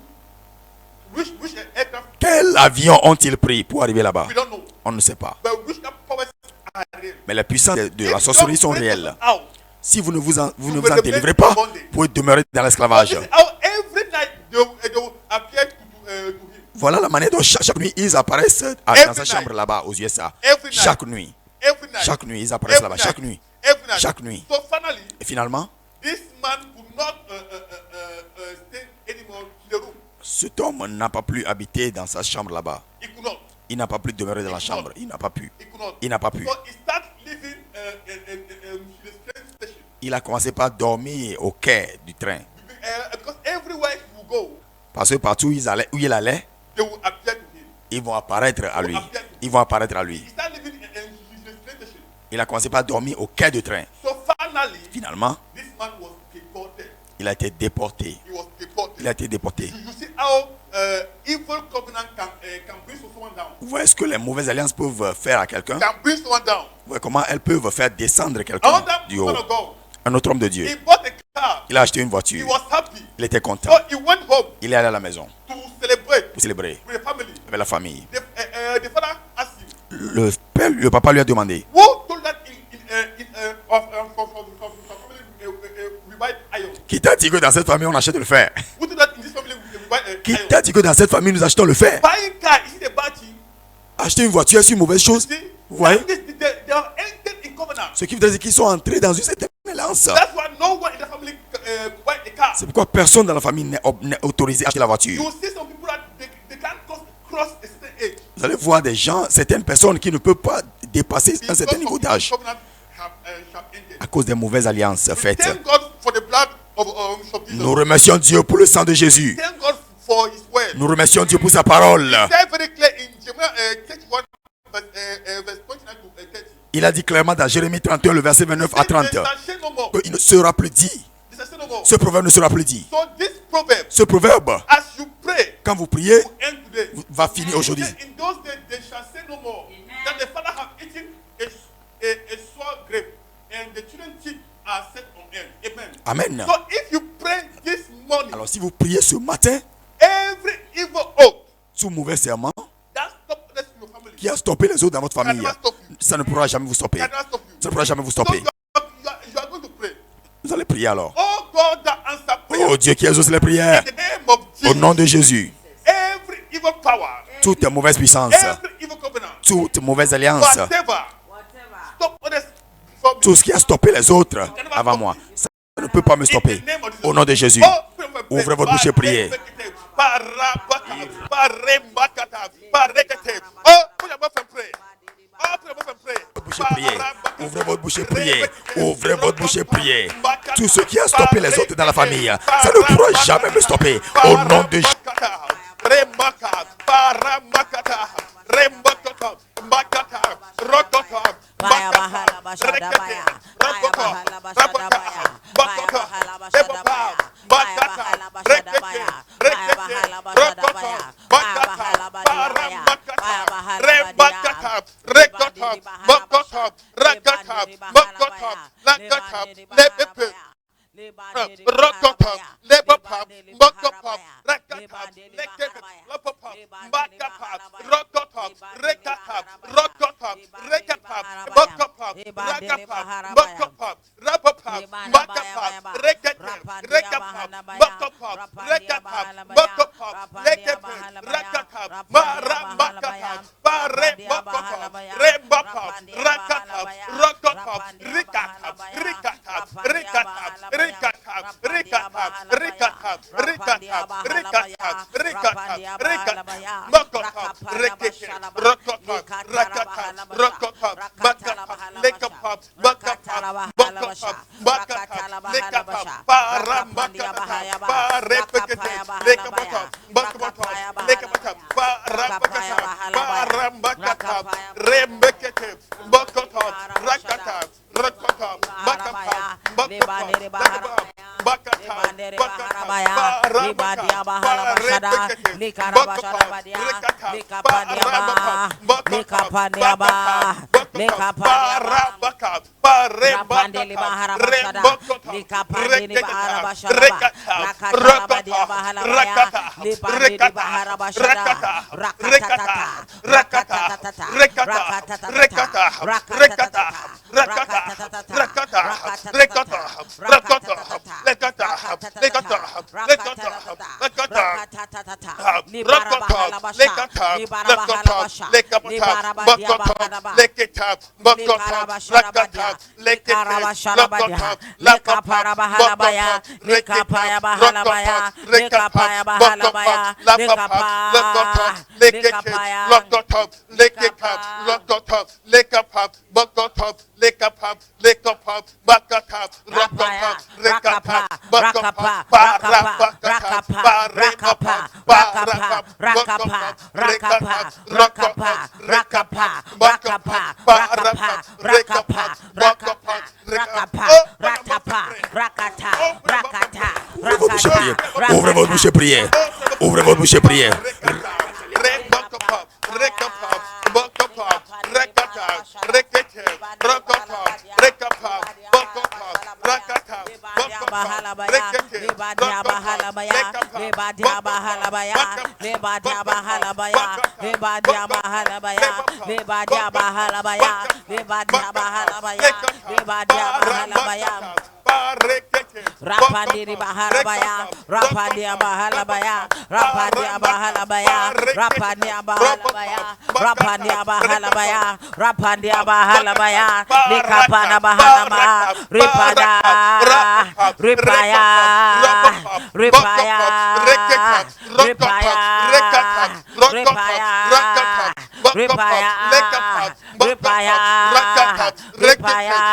Which aircraft?
Quel Quel avion ont-ils pris pour arriver là-bas?
We don't know.
On ne sait pas.
But witchcraft powers are real.
Mais les puissances de la
If
sorcellerie
you
sont
don't bring
réelles.
us out,
Si vous ne vous en
will
délivrez pas,
remain
vous pouvez demeurer dans l'esclavage.
this is how every night they will appear to him.
Voilà la manière dont chaque nuit ils apparaissent dans
Every
sa
night.
chambre là-bas aux USA.
Every night.
Chaque nuit.
Every night.
Chaque nuit, ils apparaissent
Every
là-bas.
night.
Chaque nuit.
Every night.
Chaque nuit.
So finally,
Et finalement,
this man could not stay anymore in the room.
cet homme n'a pas pu habiter dans sa chambre là-bas.
He could not.
Il n'a pas pu demeurer dans la chambre. Il n'a pas pu.
He could not.
Il n'a pas pu.
So he started living in the train station.
Il a commencé par dormir au quai du train.
Because everywhere he will go,
Parce que partout où il allait,
they will appear to him.
ils vont apparaître à lui. Ils vont apparaître à lui.
He started living in the train station.
Il a commencé par dormir au quai du train.
So finally,
Finalement,
this man was deported.
il a été déporté.
He was deported.
Il a été déporté.
You see how evil covenant can bring someone down.
Vous voyez ce que les mauvaises alliances peuvent faire à quelqu'un?
Can bring someone down.
Vous voyez comment elles peuvent faire descendre quelqu'un
Another
du haut?
man of God,
Un autre homme de Dieu.
he bought a car.
Il a acheté une
He
voiture.
was happy.
Il était content.
So he went home
Il est allé à la maison
to celebrate
pour célébrer
with the family.
avec la famille.
The father asked him,
Le papa lui a demandé,
who told that from family we buy iron?
qui t'a dit que dans cette famille on achète le fer?
Who told that in this family we buy
Qui
iron?
t'a dit que dans cette famille nous achetons le fer?
Buying car is it a bad thing?
Acheter une voiture, c'est une mauvaise chose?
See,
Vous voyez?
they are entered in covenant.
Ce qui veut dire qu'ils sont entrés dans une certaine alliance.
That's why no one in the family buy a car.
C'est pourquoi personne dans la famille n'est autorisé à acheter la
You
voiture.
will see some people that they can't cross a certain age.
Vous allez voir des gens, certaines personnes qui ne peuvent pas dépasser un certain niveau d'âge
Covenant have ended.
à cause des mauvaises alliances faites.
Thank God for the blood of Jesus.
Nous remercions Dieu pour le sang de Jésus.
Thank God for His word.
Nous remercions Dieu pour sa parole.
It's very clear in Jeremiah 31 verse 29 to 30.
Il a dit clairement dans Jérémie 31, le verset 29 à 30,
They shall say no more.
qu'il ne sera plus dit.
They shall say no more.
Ce proverbe ne sera plus dit.
So this proverb,
Ce proverbe,
as you pray,
quand vous priez,
will end today.
va finir aujourd'hui.
In those days, they shall say no more that the father have eaten a sour grape, and the children's teeth are set on end. Amen.
Amen.
So if you pray this morning,
Alors si vous priez ce matin,
every evil oath
sous mauvais serment,
that stop us in your family
qui a stoppé les autres dans votre famille,
cannot stop you.
ça ne pourra jamais vous stopper.
Cannot stop you.
Ça ne pourra jamais vous
So
stopper.
you are going to pray.
Vous allez prier alors.
Oh God, that answer prayer.
Oh Dieu qui exauce les prières,
In the name of
au
Jesus.
nom de Jésus,
Every evil power,
toutes les mauvaises puissances,
every evil covenant,
toutes mauvaises alliances,
whatever, stop others from me.
tout ce qui a stoppé les autres avant moi, ça ne peut pas me stopper. Au nom de Jésus, ouvrez votre bouche et priez. Ouvrez votre bouche et priez. Ouvrez votre bouche et priez. Tout ce qui a stoppé les autres dans la famille, ça ne pourra jamais me stopper. Au nom de Jésus. Ouvrez votre bouche et priez. Ouvrez votre bouche et priez.
Rapandiri bahalabaya, rapandia bahalabaya, rapandia bahalabaya, rapandia bahalabaya, rapandia bahalabaya, rapandia bahalabaya, likapana bahalama, ripada, ripaya, ripaya, ripaya, ripaya, ripaya, ripaya, ripaya, ripaya,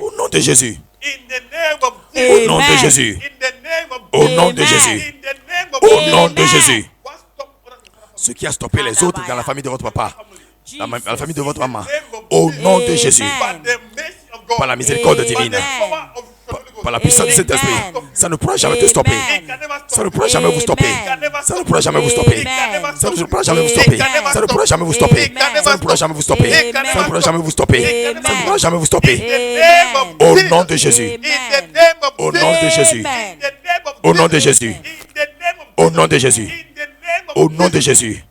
Au nom de Jésus. Au nom de Jésus. Au nom de Jésus. Au nom de Jésus. Ce qui a stoppé les autres dans la famille de votre papa, dans la famille de votre maman. Au nom de Jésus. Par la miséricorde divine. Par la puissance de cet esprit. Ça ne pourra jamais te stopper. Ça ne pourra jamais vous stopper. Ça ne pourra jamais vous stopper. Ça ne pourra jamais vous stopper. Ça ne pourra jamais vous stopper. Ça ne pourra jamais vous stopper. Ça ne pourra jamais vous stopper. Ça ne pourra jamais vous stopper. Au nom de Jésus. Au nom de Jésus. Au nom de Jésus. Au nom de Jésus. Au nom de Jésus.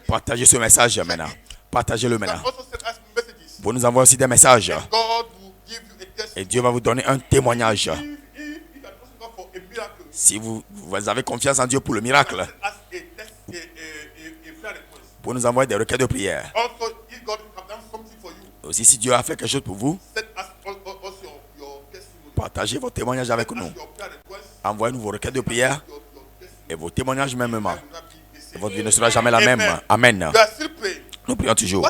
Partagez ce message maintenant. Partagez-le maintenant. Vous nous envoyez aussi des messages. Et Dieu va vous donner un témoignage. Si vous avez confiance en Dieu pour le miracle, pour nous envoyer des requêtes de prière. Aussi, si Dieu a fait quelque chose pour vous, partagez vos témoignages avec nous. Envoyez-nous vos requêtes de prière et vos témoignages mêmement. Et votre vie ne sera jamais la même. Amen. Nous prions toujours.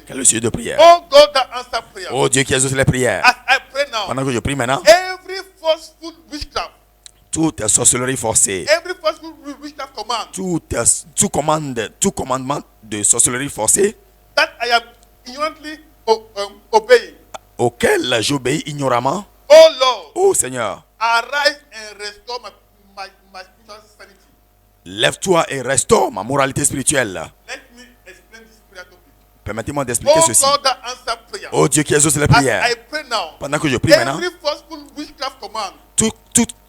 Quel est le sujet de prière?
Oh God that answer prayer.
Oh Dieu qui exauce les prières.
As I pray now,
Pendant que je prie maintenant,
every forceful witchcraft,
toute sorcellerie forcée,
every forceful witchcraft command
tout commandement de sorcellerie forcée
that I am ignorantly obeying,
auquel j'obéis ignoramment,
oh Lord,
oh Seigneur,
arise and restore my spiritual sanity.
lève-toi et restaure ma moralité spirituelle.
Let me explain this prayer topic.
Permettez-moi d'expliquer
Oh
ceci.
God that answer prayer.
Oh Dieu qui exauce les
As
prières.
I pray now,
Pendant que je prie maintenant,
every forceful witchcraft command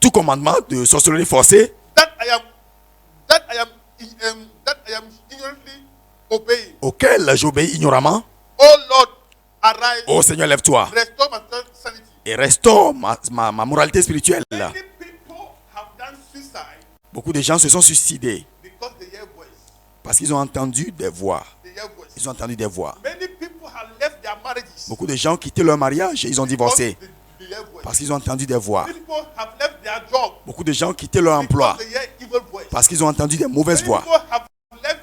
tout commandement de sorcellerie forcée
that I am ignorantly obeying,
auquel j'obéis ignoramment,
oh Lord, arise,
oh Seigneur, lève-toi
restore my spiritual sanity.
et restaure ma moralité spirituelle.
Many people have done suicide
Beaucoup de gens se sont suicidés
because they hear voice.
parce qu'ils ont entendu des voix.
They hear voice.
Ils ont entendu des voix.
Many people have left their marriages
Beaucoup de gens ont quitté leur mariage et ils ont divorcé
because they hear voice.
parce qu'ils ont entendu des voix.
Many people have left their job
Beaucoup de gens ont quitté leur emploi
because they hear evil voice.
parce qu'ils ont entendu des mauvaises
Many
voix.
people have left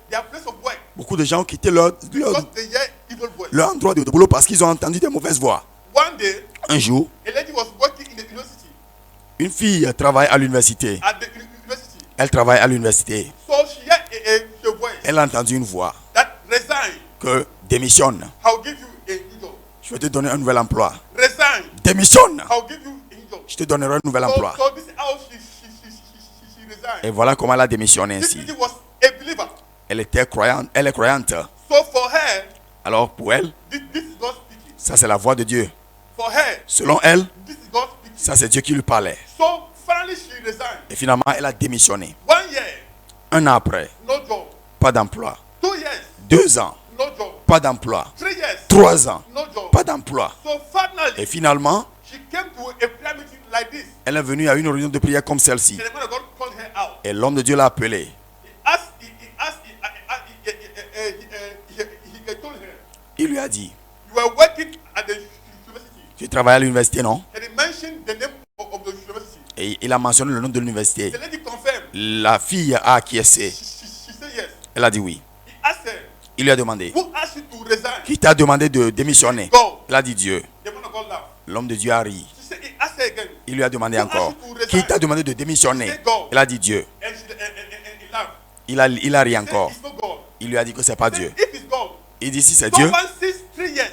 their place of work
Beaucoup de gens ont quitté leur
because they hear evil voice.
endroit de boulot parce qu'ils ont entendu des mauvaises voix.
One day,
Un jour,
a lady was working in the university.
une fille travaille à l'université.
At the university,
Elle travaille à l'université.
so she heard a voice
Elle a entendu une voix
that resign.
que démissionne.
I'll give you a new job.
Je vais te donner un nouvel emploi.
Resign.
Démissionne.
I'll give you a new job.
Je te donnerai un nouvel emploi.
So this is how she resigned.
Et voilà comment elle a démissionné
This
ainsi.
lady was a believer.
Elle était croyante. Elle est croyante.
So for her,
Alors pour elle,
this is God speaking.
ça c'est la voix de Dieu.
For her,
Selon elle,
this is God speaking.
ça c'est Dieu qui lui parlait.
So finally she resigned.
Et finalement, elle a démissionné.
1 year,
Un an après,
no job.
pas d'emploi.
2 years,
2 ans,
no job.
pas d'emploi.
3 years,
3 ans,
no job.
pas d'emploi.
So finally,
Et finalement,
she came to a prayer meeting like this.
elle est venue à une réunion de prière comme celle-ci.
The man of God called her out.
Et l'homme de Dieu l'a appelée.
He told her,
Il lui a dit,
you were working at the university.
tu travailles à l'université, non?
And he mentioned the name of the university.
Et il a mentionné le nom de l'université.
The lady confirmed.
La fille a acquiescé.
She said yes.
Elle a dit oui.
He asked her,
Il lui a demandé,
who asked you to resign?
qui t'a demandé de démissionner?
God.
Elle a dit Dieu.
The man of God laughed.
L'homme de Dieu a ri.
She said, he asked her again.
Il lui a demandé
Who
encore,
asked you to resign?
qui t'a demandé de démissionner? Elle a dit Dieu.
And he laughed.
Il a ri
He said,
encore.
it's not God.
Il lui a dit que c'est pas
He said,
Dieu.
if it's God,
Il dit si c'est Dieu,
someone since 3 years,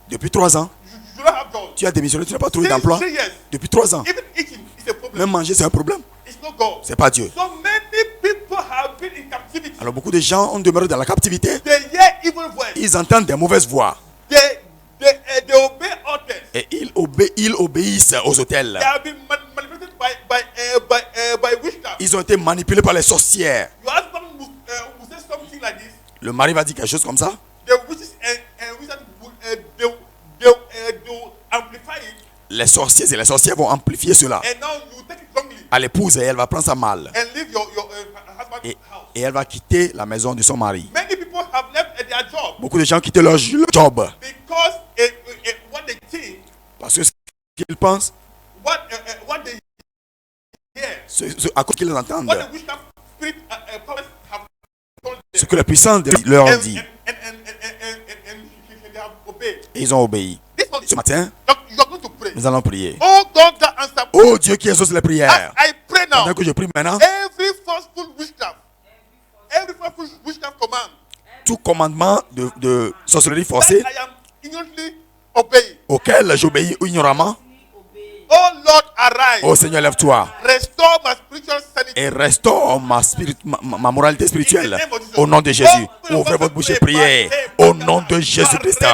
depuis 3 ans,
you don't have job.
tu as démissionné, tu n'as pas trouvé
Since
d'emploi.
3 years,
Depuis 3 ans,
even eating is a problem.
même manger c'est un problème.
It's not God.
C'est pas Dieu.
So many people have been in captivity.
Alors beaucoup de gens ont demeuré dans la captivité.
They hear evil voice.
Ils entendent des mauvaises voix.
They obey orders.
Et ils obéissent aux hôtels.
They have been manipulated by witchcraft.
Ils ont été manipulés par les sorcières.
Your husband will say something like this.
Le mari va dire quelque chose comme ça.
The witches and wizards will amplify it.
Les sorciers et les sorcières vont amplifier cela.
And now you take it wrongly
À l'épouse et elle va prendre ça mal.
and leave your husband's house.
Et elle va quitter la maison de son mari.
Many people have left their job
Beaucoup de gens ont quitté leur job.
because what they think,
Parce que ce qu'ils pensent,
what they hear,
à cause qu'ils entendent,
what the witchcraft spirit powers have told
ce
them,
que les puissants leur ont dit.
and they have obeyed.
Et ils ont obéi.
This one,
Ce matin,
you're going to pray.
nous allons prier.
Oh God, that answer.
Oh Dieu qui exauce les
As
prières.
I pray now,
Pendant que je prie maintenant,
every forceful witchcraft command
tout commandement de sorcellerie
that
forcée
I am ignorantly obeying.
auquel j'obéis ignoramment,
Oh Lord, arise.
oh Seigneur, lève-toi
Restore my spiritual sanity.
et restaure ma moralité spirituelle. Au nom de Jésus, ouvrez votre bouche et priez. Au nom de Jésus-Christ.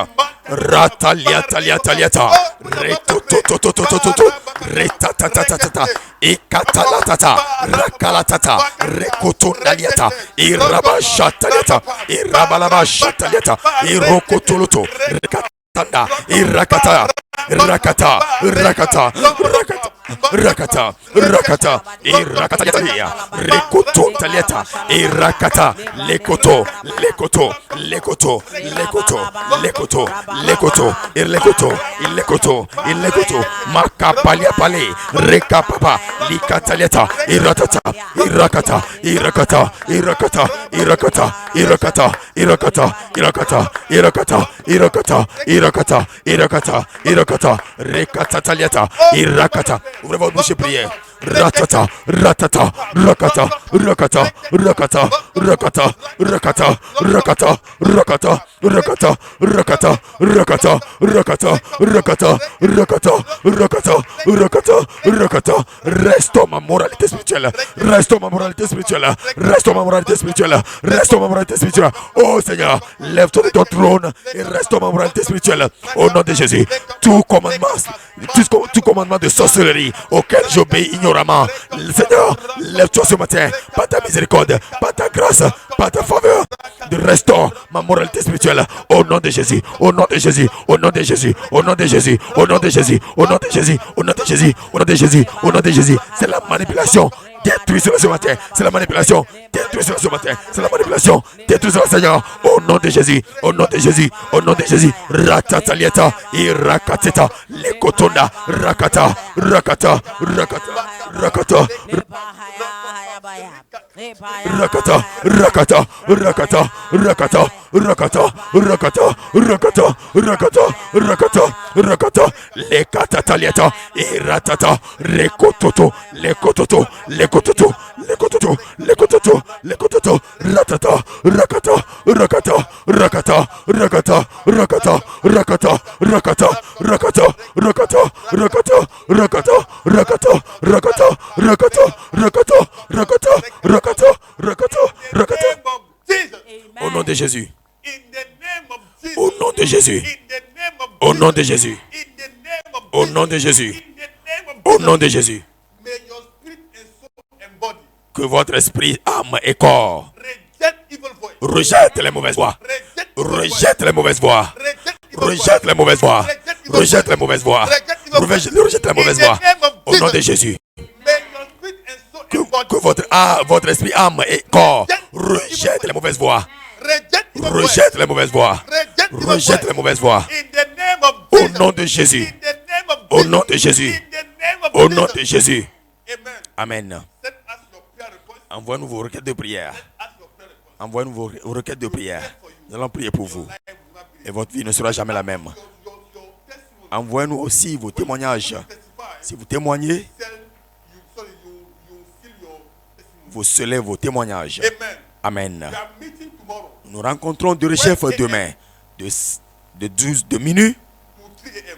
Rataliataliataliata. Retototototototo. Retatatatata. Ekatatata. Rakalatata. Rekotonaliata. Irabashataliata. Irabalabashataliata. Irokotoloto. Rekatanda. Irakata. Rakata, rakata, rakata, rakata, rakata, irakata, rekoto taliata, irakata, lekoto, lekoto, lekoto, lekoto, lekoto, lekoto, lekoto, lekoto, lekoto, makapalia pale, rekapapa, likataliata, iratata, irakata, irakata, irakata, irakata. Irakata, Irakata, Irakata, Irakata, Irakata, Irakata, Irakata, Irakata, Rekata Taliata, Irakata. Ouvrez votre bouche et prière. Ratata, ratata, rakata, rakata, rakata, rakata, rakata, rakata, rakata, rakata, rakata, rakata, rakata, rakata, rakata, rakata, rakata, rakata. Restaure ma moralité spirituelle. Restaure ma moralité spirituelle. Restaure ma moralité spirituelle. Restaure ma moralité spirituelle. Oh Seigneur, lève-toi de ton trône et restaure ma moralité spirituelle. Au nom de Jésus, tout commandement de sorcellerie auquel j'obéis ignoramment, Seigneur, lève-toi ce matin, par ta miséricorde, par ta grâce, par ta faveur, de restaure ma moralité spirituelle. Au nom de Jésus, au nom de Jésus, au nom de Jésus, au nom de Jésus, au nom de Jésus, au nom de Jésus, au nom de Jésus, au nom de Jésus, au nom de Jésus. C'est la manipulation. Détruis-le ce matin. C'est la manipulation. Détruis-le ce matin. C'est la manipulation. Détruis-le, Seigneur. Au nom de Jésus. Au nom de Jésus. Au nom de Jésus. Ratatalieta. Irakateta. Lekotona. Rakata. Rakata. Rakata. Rakata. Rakata, rakata, rakata, rakata, rakata, rakata, rakata, rakata, rakata, rakata, le katataliata, iratata, lekototo, lekototo, lekototo, lekototo, lekototo, lekototo, ratata, rakata, rakata, rakata, rakata, rakata, rakata, rakata, rakata, rakata, rakata, rakata, rakata, rakata, rakata, rakata, rakata, rakata, rakata, rakata. Au nom de Jésus. Au nom de Jésus. Au nom de Jésus. Au nom de Jésus. Au nom de Jésus. Que votre esprit, âme et corps rejette les mauvaises voies. Rejette les mauvaises voies. Rejette les mauvaises voies. Rejette les mauvaises voies. Rejette les mauvaises voies. Au nom de Jésus. Que votre esprit, âme et corps rejette les mauvaises voies. Rejette les mauvaises voies. Rejette les mauvaises voies. Au nom de Jésus. Au nom de Jésus. Au nom de Jésus. Amen. Envoyez-nous vos requêtes de prière. Envoyez-nous vos requêtes de prière. Nous allons prier pour vous. Et votre vie ne sera jamais la même. Envoyez-nous aussi vos témoignages. Si vous témoignez, vous scellez vos témoignages. Amen. Nous rencontrons deux chefs demain de minuit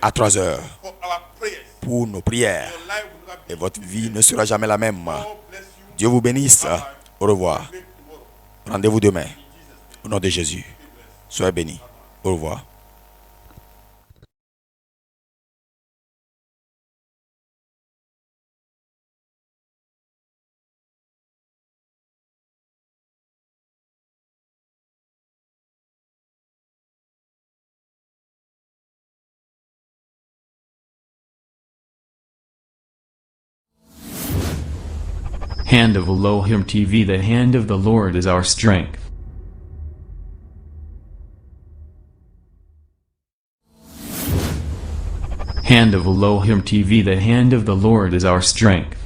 à 3 heures pour nos prières. Et votre vie ne sera jamais la même. Dieu vous bénisse. Au revoir. Rendez-vous demain. Au nom de Jésus. Soyez bénis. Au revoir.
Hand of Elohim TV. The hand of the Lord is our strength. Hand of Elohim TV. The hand of the Lord is our strength.